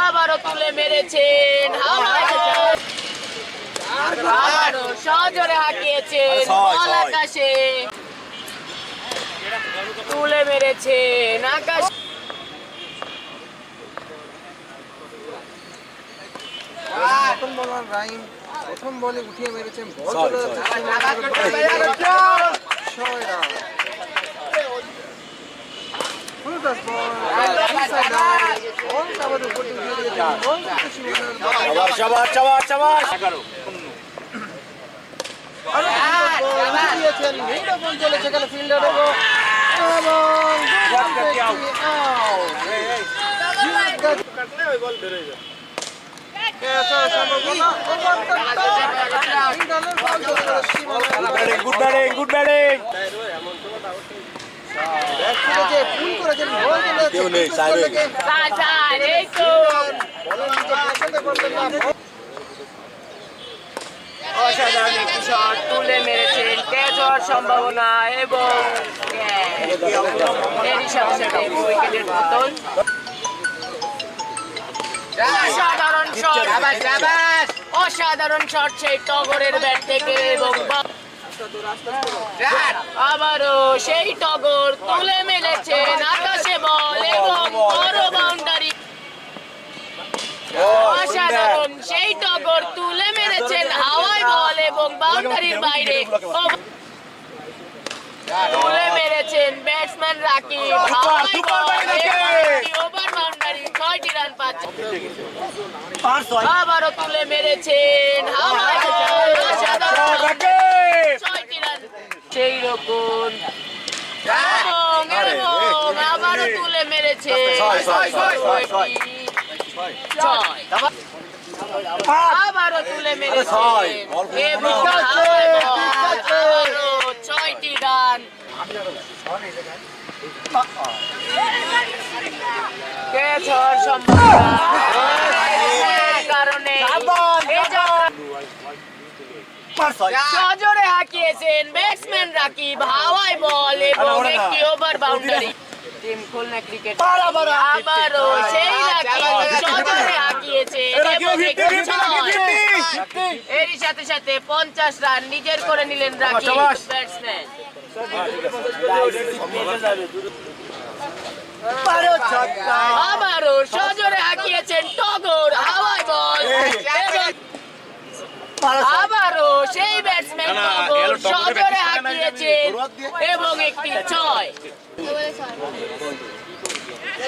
আবারও তুলে মেরেছেন, আবারও সজোরে হাঁকিয়েছেন বল আকাশে, তুলে মেরেছেন আকাশ। প্রথম বলে উঠিয়ে মেরেছেন, বল চলে যাচ্ছে সেখানে fielder good batting, good batting. অসাধারণ একটি শট তুলে মেরেছেন, ক্যাচ হওয়ার সম্ভাবনা এবং এরই সাথে সাথে উইকেটের পতন। অসাধারণ শট, অসাধারণ শট সেই টগরের ব্যাট থেকে এবং আবারও সেই টগর তুলে মেরেছেন আকাশে বল এবং বড় বাউন্ডারি। অসাধারণ সেই টগর তুলে মেরেছেন হাওয়ায় বল এবং বাউন্ডারির বাইরে তুলে মেরেছেন ব্যাটসম্যান রাকিব, হাওয়ায় বল ওভার বাউন্ডারি, 6টি রান পাচ্ছে। আবারও তুলে মেরেছেন হাওয়ায় বল, অসাধারণ 6টি রান সেই রকম এবং আবারও তুলে মেরেছেন 6, আবারও তুলে মেরেছেন এবং আবারও 6টি রান। ক্যাচ হওয়ার সম্ভাবনা কারণে সজোরে হাঁকিয়েছেন ব্যাটসম্যান রাকিব, হাওয়ায় বল এবং একটি over boundary. Team Khulna cricket আবারও সেই রাকিব সজোরে হাঁকিয়েছেন এবং একটি ছয়। এরই সাথে সাথে 50 রান নিজের করে নিলেন রাকিব ব্যাটসম্যান। আবারও সজোরে হাঁকিয়েছেন টগর, হাওয়ায় বল এবং আবারও সেই ব্যাটসম্যান টগর সজোরে হাঁকিয়েছেন এবং একটি 6।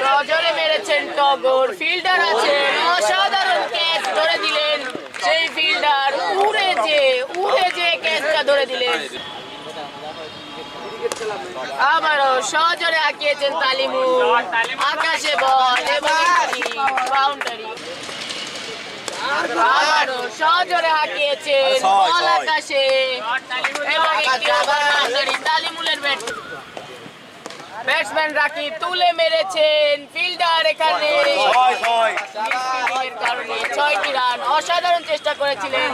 সজোরে মেরেছেন টগর, ফিল্ডার আছেন, অসাধারণ ক্যাচ ধরে দিলেন সেই ফিল্ডার, উড়ে যে ক্যাচটা ধরে দিলেন। আবারও সজোরে হাঁকিয়েছেন তালিমুল, আকাশে বল এবং বাউন্ডারি। আবারও সজোরে হাঁকিয়েছেন বল আকাশে এবং একটি ওভার বাউন্ডারি। তালিমুলের ব্যাট, ব্যাটসম্যান রাকিব তুলে মেরেছেন, ফিল্ডার এখানে কারণে 6টি রান। অসাধারণ চেষ্টা করেছিলেন।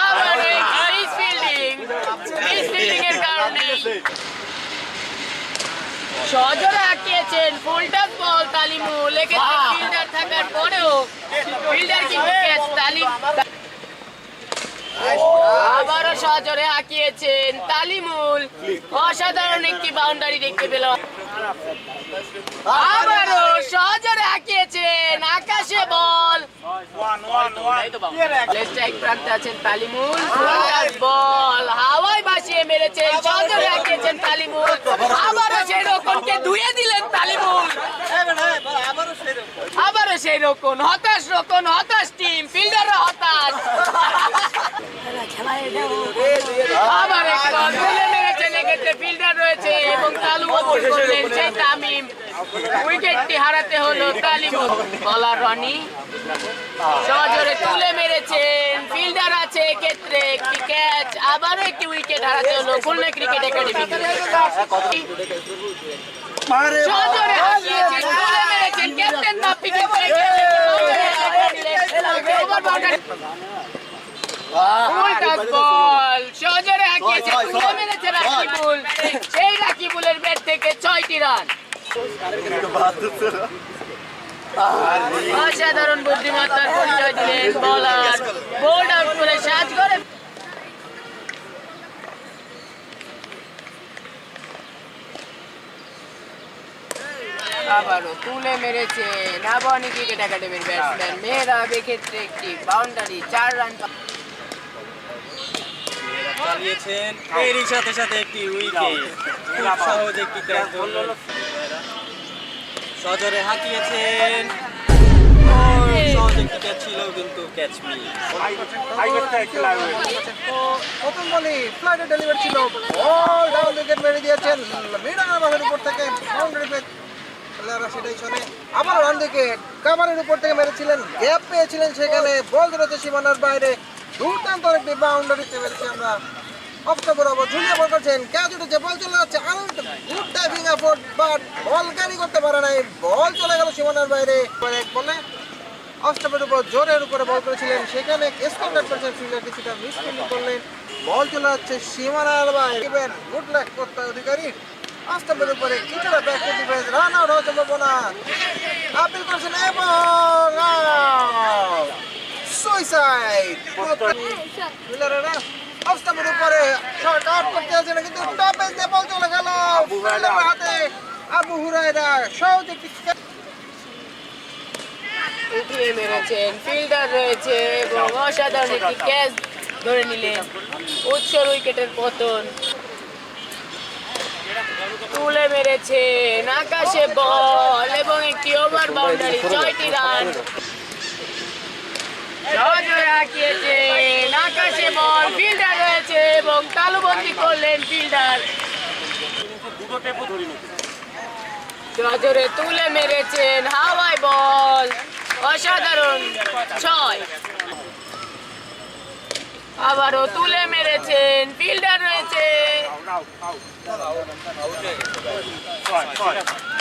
আবার মিসফিল্ডিং এর কারণে সজোরে হাঁকিয়েছেন ফুল টাচ বল তালিমুল, এক্ষেত্রে ফিল্ডার থাকার পরেও ফিল্ডার কিন্তু ক্যাচ তালিম। আবারও সজোরে হাঁকিয়েছেন তালিমুল, অসাধারণ একটি বাউন্ডারি দেখতে পেল। আবারও সজোরে হাঁকিয়েছেন আকাশে বল, স্ট্রাইক প্রান্তে আছেন তালিমুল, বল হাওয়ায় ভাসিয়ে মেরেছেন, সজোরে হাঁকিয়েছেন তালিমুল, আবারও সেই রকমকে ধুয়ে দিলেন তালিমুল। আবারও সেই রকম হতাশ টিম, ফিল্ডাররা হতাশ। আবার একবার তুলে মেরেছেন, এক্ষেত্রে ফিল্ডার রয়েছে এবং তালু ওপর করলেন সেই তামিম। উইকেটটি হারাতে হলো তালিমুল। বলার রনি সজোরে তুলে মেরেছেন, ফিল্ডার আছে, এক্ষেত্রে একটি ক্যাচ। আবারও একটি উইকেট হারাতে হলো খুলনা ক্রিকেট একাডেমি। সজোরে হাঁকিয়েছেন, তুলে মেরেছেন ক্যাপ্টেন বাপ্পি, কিন্তু বল সজোরে হাঁকিয়েছে, তুলে মেরেছে রাকিবুল, সেই রান। অসাধারণ বুদ্ধিমত্তার পরিচয় দিলেন বলার, বোল্ড আউট করে সাজ করে আবারও তুলে মেরেছে নাবানি ক্রিকেট একাডেমির ব্যাটসম্যান মেহরাব, এক্ষেত্রে একটি বাউন্ডারি, 4 রান চালিয়েছেন এরই সাথে সাথে একটি উইকেট, খুব সহজ একটি ক্যাচ ধরল, সজোরে হাঁকিয়েছেন, সহজ একটি ক্যাচ ছিল কিন্তু ক্যাচ মিস। প্রথম বলে ফ্লাইটে ডেলিভারি ছিল, বল ডাউন উইকেট মেরে দিয়েছেন মিডল বামের উপর থেকে বাউন্ডারি পেয়ে প্লেয়াররা সেটাই শোনে। আবার রান উইকেট কাভারের উপর থেকে মেরেছিলেন, গ্যাপ পেয়েছিলেন, সেখানে বল ধরেছে সীমানার বাইরে, দুর্দান্ত একটি বাউন্ডারিতে মেরেছি আমরা। অফটা বরাবর ঝুলিয়ে বল করছেন, ক্যাচ উঠেছে, বল চলে যাচ্ছে, out, good typing effort, but ball carry করতে পারে নাই, বল চলে গেল সীমানার বাইরে। এক বলে অস্টাপের উপর জোরের উপরে বল করেছিলেন, সেখানে স্কোর করেছেন ফিল্ডার, কিছুটা মিস ফিল্ডিং করলেন, বল চলে যাচ্ছে সীমানার বাইরে। গুড লাক করতে অধিকারী অস্টাপের উপরে কিছুটা ব্যাকফুট ডিফেন্স, রান আউট হওয়ার সম্ভাবনা, আপিল করেছেন এবং সুইসাইড। ফিল্ডাররা অস্টাপের উপরে শট আউট করতে যাচ্ছে না, কিন্তু টপে যে বল চলে গেল ফিল্ডারের হাতে। আবু হুরায়রা সহজ একটি উঠিয়ে মেরেছেন, ফিল্ডার রয়েছে এবং অসাধারণ একটি ক্যাচ ধরে নিলেন, উৎসর উইকেটের পতন। তুলে মেরেছেন, আকাশে বল এবং একটি ওভার বাউন্ডারি, 6টি রান। সজোরে হাঁকিয়েছেন, আকাশে বল, ফিল্ডার রয়েছে এবং তালুবন্দি করলেন ফিল্ডার। সজোরে তুলে মেরেছেন, হাওয়ায় বল, অসাধারণ 6। আবারও তুলে মেরেছেন, ফিল্ডার রয়েছে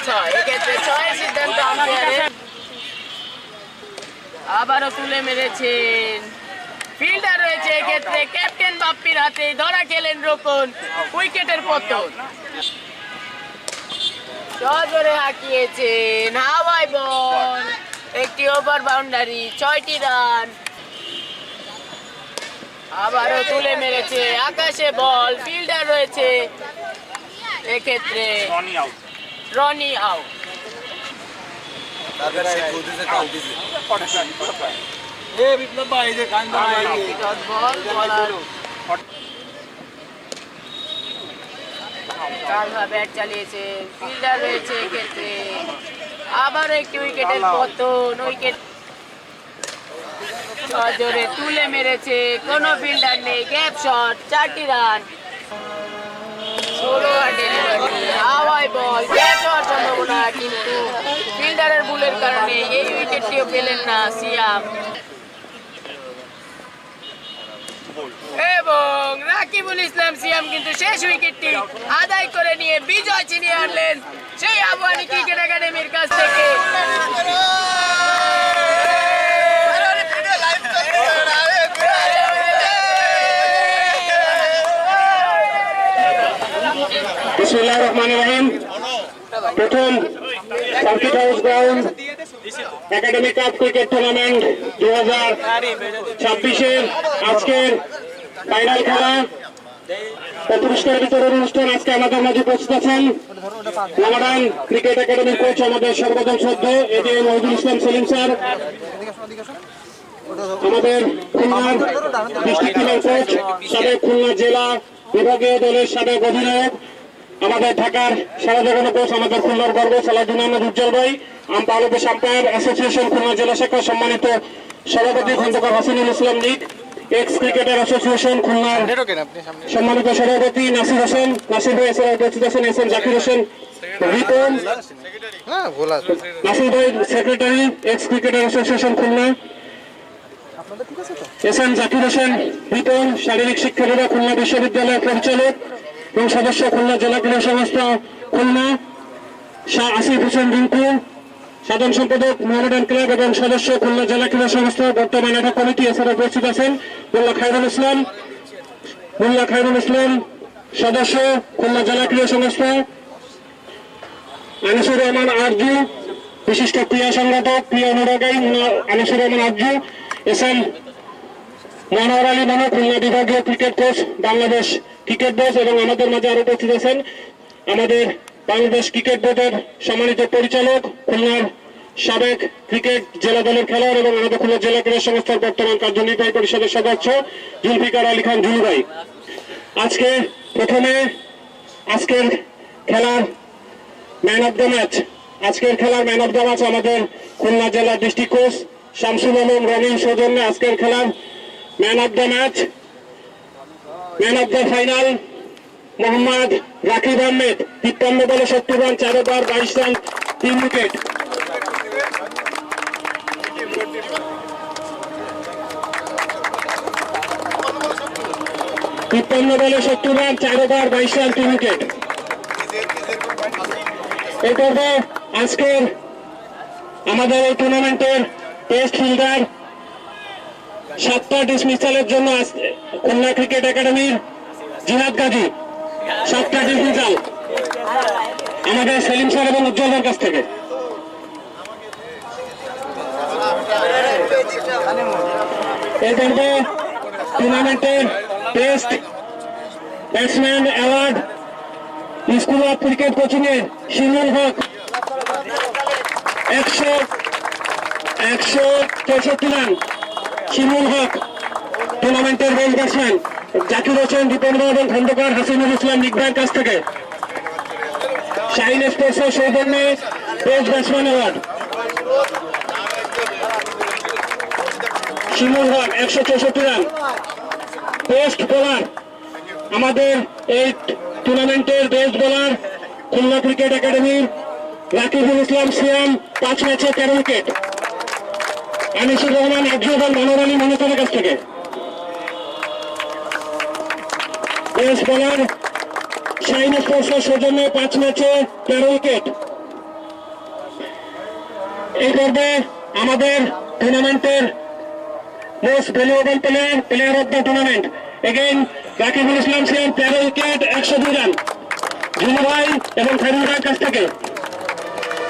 6, এক্ষেত্রে 6 সিদ্ধান্ত আম্পায়ারের। আবারও তুলে মেরেছেন, ফিল্ডার রয়েছে, এক্ষেত্রে ক্যাপ্টেন বাপ্পির হাতে ধরা খেলেন রোকন, উইকেটের পতন। সজোরে হাঁকিয়েছেন, হাওয়ায় বল, একটি ওভার বাউন্ডারি, 6টি রান। আবারও তুলে মেরেছে, আকাশে বল, ফিল্ডার রয়েছে, এক্ষেত্রে রনি আউট। ব্যাট চালিয়েছে, ফিল্ডার রয়েছে, এক্ষেত্রে আবার একটি উইকেটের পতন, উইকেট সজোরে তুলে মেরেছে, কোনো ফিল্ডার নেই, গ্যাপ শট, 4টি রান। হাওয়ায় বল, ক্যাচ হওয়ার সম্ভাবনা, কিন্তু ফিল্ডারের ভুলের কারণে এই উইকেটটিও পেলেন না সিয়াম। এবং রাকিবুল ইসলাম সিয়াম কিন্তু শেষ উইকেটটি আদায় করে নিয়ে বিজয় ছিনিয়ে আনলেন সেই আবহানী ক্রিকেট একাডেমির কাছ থেকে। বিসমিল্লাহির রহমানির রহিম। প্রথম circuit house ground academy cup cricket tournament 2026-এর আজকের ফাইনাল খেলা ও পুরস্কার বিতরণ অনুষ্ঠান। আজকে আমাদের মাঝে উপস্থিত আছেন লামাডান ক্রিকেট একাডেমির কোচ আমাদের সর্বপ্রথম শ্রদ্ধ এডিএম মহিদুল ইসলাম সেলিম স্যার, আমাদের খুলনার ডিস্ট্রিক্ট টিমের কোচ, সাবেক খুলনা জেলা বিভাগীয় দলের সাবেক অধিনায়ক, আমাদের ঢাকার সারা জাগানো কোচ, আমাদের খুলনার গর্ব সালাউদ্দিন আহমেদ উজ্জ্বল ভাই, বাংলাদেশ আম্পায়ার অ্যাসোসিয়েশন খুলনা জেলা শাখা সম্মানিত সভাপতি খন্দকার হাসিনুল ইসলাম লীগ, এক্স ক্রিকেটার অ্যাসোসিয়েশন খুলনার সম্মানিত সভাপতি নাসির হোসেন, নাসির ভাই এছাড়া উপস্থিত আছেন এস এম জাকির হোসেন রিপন, নাসির ভাই secretary ex cricketer association Khulna, S M Zakir Hossain Ripon শারীরিক শিক্ষা বিভাগ খুলনা বিশ্ববিদ্যালয়ের পরিচালক এবং সদস্য খুলনা জেলা ক্রীড়া সংস্থা খুলনা, শাহ আসিফ হোসেন রিঙ্কু সাধারণ সম্পাদক মোহামেডান ক্লাব এবং সদস্য খুলনা জেলা ক্রীড়া সংস্থা বর্তমান এডা কমিটি, এছাড়া উপস্থিত আছেন মোল্লা খায়রুল ইসলাম সদস্য খুলনা জেলা ক্রীড়া সংস্থা, আনিসুর রহমান আরজু, বিশিষ্ট ক্রীড়া সংগঠক ক্রীড়া অনুরাগী আনিসুর রহমান আরজু, এস এম মনোহর আলী মনো, খুলনা বিভাগীয় cricket coach, Bangladesh cricket board, এবং আমাদের মাঝে আরো উপস্থিত আছেন আমাদের বাংলাদেশ ক্রিকেট বোর্ডের সম্মানিত পরিচালক, খুলনার সাবেক ক্রিকেট জেলা দলের খেলোয়াড় এবং আমাদের খুলনা জেলা ক্রীড়া সংস্থার বর্তমান কার্যনির্বাহী পরিষদের সদস্য জুলফিকার আলী খান জুলু ভাই। আজকে প্রথমে আজকের খেলার ম্যান অফ দ্য ম্যাচ, আমাদের খুলনা জেলা ডিস্ট্রিক্ট কোচ শামসুল আলম রনির সৌজন্যে আজকের খেলার man of the match, man of the final Mohammad Rakib Ahmed, 53 বলে 70 রান, 4 ওভার 22 রান, 3 উইকেট। এরপরে আজকের আমাদের এই টুর্নামেন্টের টেস্ট ফিল্ডার 7টা ডিসমিসালের জন্য খুলনা ক্রিকেট একাডেমির জিনাত গাজী, 7টা ডিসমিসাল আমাদের সেলিম স্যার এবং উজ্জ্বলের কাছ থেকে। এরপরে টুর্নামেন্টের test batsman award school of cricket coaching এর শিমুল হক, 164 রান। শিমুল হক টুর্নামেন্টের বেস্ট ব্যাটসম্যান জাকির হোসেন, দীপেন্দ্র এবং খন্দকার হাসিনুল ইসলাম নিকবাইয়ের কাছ থেকে। শাহিন স্পোর্টসের সৌজন্যে বেস্ট ব্যাটসম্যান অ্যাওয়ার্ড শিমুল হক, 164 রান। বেস্ট বোলার আমাদের এই টুর্নামেন্টের বেস্ট বোলার খুলনা ক্রিকেট একাডেমির রাকিবুল ইসলাম সিয়াম, 5 ম্যাচে 13 উইকেট। আনিসুর রহমান আরজু এবং মনোহর আলী মনোহরের কাছ থেকে। বেস্ট বোলার শাহিন স্পোর্টসের সৌজন্যে 5 ম্যাচে 13 উইকেট। এই পর্বে আমাদের টুর্নামেন্টের most valuable player of the tournament again Rakibul Islam Siam, 13 wicket, 102 run, Zulu ভাই এবং ফেরুল ভাইয়ের কাছ থেকে।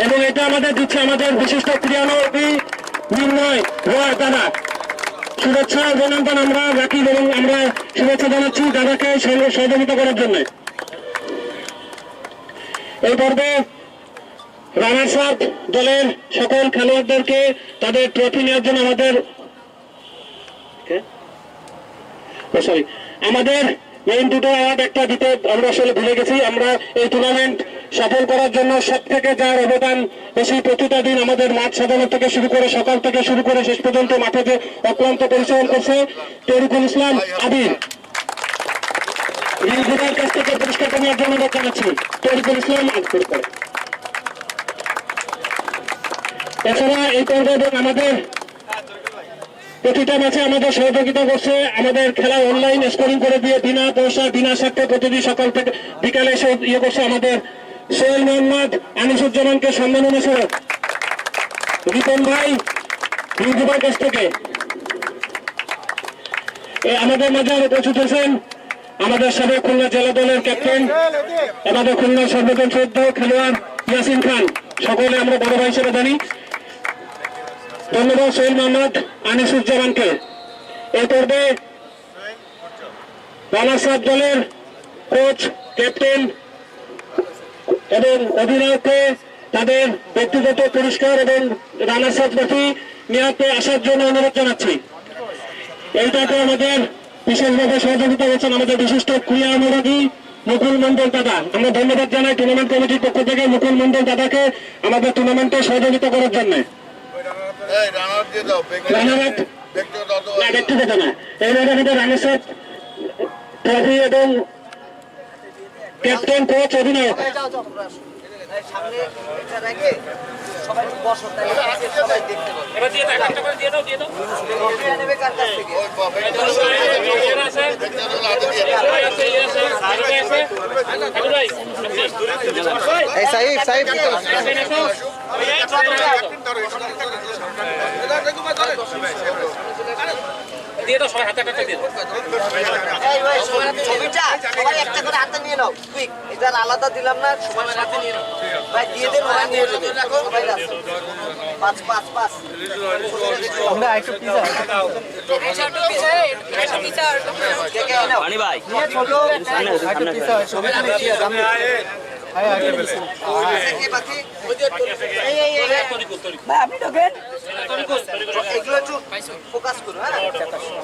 এবং এটা আমাদের দিচ্ছে আমাদের বিশিষ্ট ক্রীড়ানুরাগী নির্ণয় রয় দাদা। শুভেচ্ছা অভিনন্দন আমরা রাকিব এবং আমরা শুভেচ্ছা জানাচ্ছি দাদাকে সহযোগিতা করার জন্য। এই পর্বে রানার্স আপ দলের সকল খেলোয়াড়দেরকে তাদের ট্রফি নেওয়ার জন্য আমাদের মেইন দুটো অ্যাওয়ার্ড একটা দিতে আমরা আসলে ভুলে গেছি। আমরা এই টুর্নামেন্ট সফল করার জন্য সব থেকে যার অবদান বেশি, প্রতিটা দিন আমাদের মাঠ সাজানো থেকে শুরু করে সকাল থেকে শুরু করে শেষ পর্যন্ত মাঠে যে অক্লান্ত পরিশ্রম করছে তরিকুল ইসলাম আবির, রিলগুদার কাছ থেকে পুরস্কারটা নেওয়ার জন্য জানাচ্ছি তরিকুল ইসলাম আবির। এছাড়া এই পর্বে এবং আমাদের প্রতিটা ম্যাচে আমাদের সহযোগিতা করছে, আমাদের খেলা অনলাইন স্কোরিং করে দিয়ে বিনা পয়সা বিনা স্বার্থে প্রতিদিন সকাল থেকে বিকালে এসে ইয়ে করছে আমাদের সোহেল মোহাম্মদ আনিসুজ্জামানকে সম্মাননা স্মারক, রিপন ভাই রিজুভার কাছ থেকে। আমাদের মাঝে আরো উপস্থিত হয়েছেন আমাদের সাবেক খুলনা জেলা দলের ক্যাপ্টেন, আমাদের খুলনার সর্বজন শ্রদ্ধেয় খেলোয়াড় ইয়াসিন খান, সকলে আমরা বড় ভাই হিসেবে জানি। ধন্যবাদ সোহেল মোহাম্মদ আনিসুজ্জামানকে। এই পর্বে রানার্স আপ দলের কোচ, ক্যাপ্টেন এবং অধিনায়ককে তাদের ব্যক্তিগত পুরস্কার এবং রানার্স আপ ট্রফি নিয়ে আসার জন্য অনুরোধ জানাচ্ছি। এইটাকে আমাদের বিশেষভাবে সহযোগিতা করছেন আমাদের বিশিষ্ট ক্রীড়া অনুরাগী মুকুল মন্ডল দাদা। আমরা ধন্যবাদ জানাই টুর্নামেন্ট কমিটির পক্ষ থেকে মুকুল মন্ডল দাদাকে আমাদের টুর্নামেন্টে সহযোগিতা করার জন্য। ব্যক্তিগত না, এইভাবে আমাদের রানার্স আপ ট্রফি এবং ক্যাপ্টেন, কোচ, অধিনায়ক দিয়ে দাও সবাই হাতে হাতে দিয়ে দাও এই ভাই ছবিটা সবাই একটা করে হাতে নিয়ে নাও কুইক এটা আলাদা দিলাম না সবাই হাতে নিয়ে নাও ভাই দিয়ে দেন ওরা নিয়ে যাবে সবাই আছে পাঁচ আমরা একটু পিজা কে কে নাও পানি ভাই নিয়ে ছোট একটু পিজা ছবি তুলে কি দামি কে বাকি এই ভাই আপনি ঢোকেন এগুলো একটু ফোকাস করো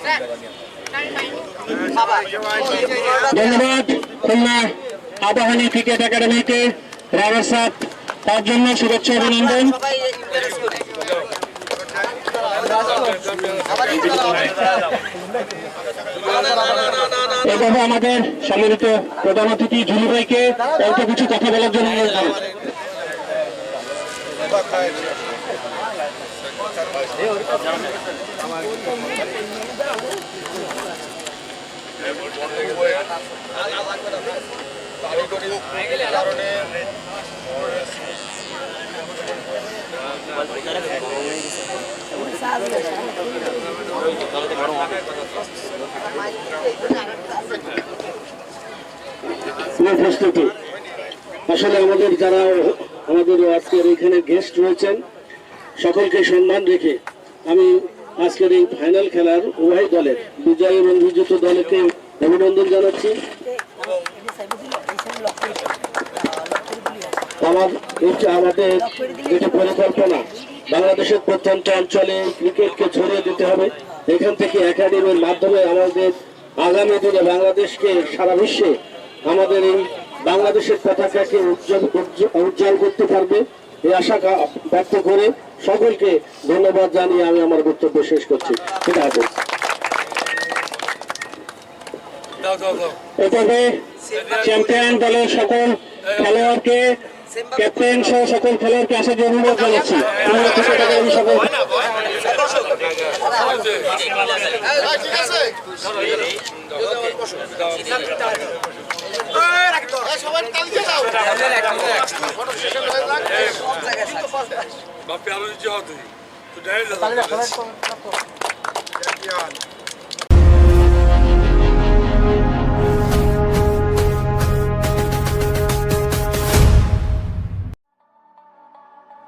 হ্যাঁ বাবা ধন্যবাদ খুলনা আবাহনী ক্রিকেট একাডেমিকে রানার্স আপ তার জন্য শুভেচ্ছা অভিনন্দন। সবাই ইন্টারেস্ট করে এভাবে আমাদের সম্মানিত প্রধান অতিথি জুলি ভাইকে অল্প কিছু কথা বলার জন্য অনুরোধ করব। প্রস্তুতি আসলে আমাদের যারা আমাদের আজকের এখানে গেস্ট রয়েছেন সকলকে সম্মান রেখে আমি আজকের এই ফাইনাল খেলার উভয় দলের বিজয় এবং বিজেত দলকে অভিনন্দন জানাচ্ছি। আমাদের যেটা পরিকল্পনা বাংলাদেশের প্রত্যন্ত অঞ্চলে ক্রিকেটকে ছড়িয়ে দিতে হবে। এখান থেকে একাডেমির মাধ্যমে আমাদের আগামী দিনে বাংলাদেশকে সারা বিশ্বে আমাদের এই বাংলাদেশের পতাকাকে উজ্জ্বল করতে পারবে এই আশা ব্যক্ত করে সকলকে ধন্যবাদ জানিয়ে আমি আমার বক্তব্য শেষ করছি। ঠিক আছে, এভাবে চ্যাম্পিয়ন দলের সকল খেলোয়াড়কে ক্যাপ্টেন সহ সকল খেলোয়াড়কে আসার জন্য অনুরোধ জানাচ্ছি। সকল বাপে আলো দিতে হবে তুই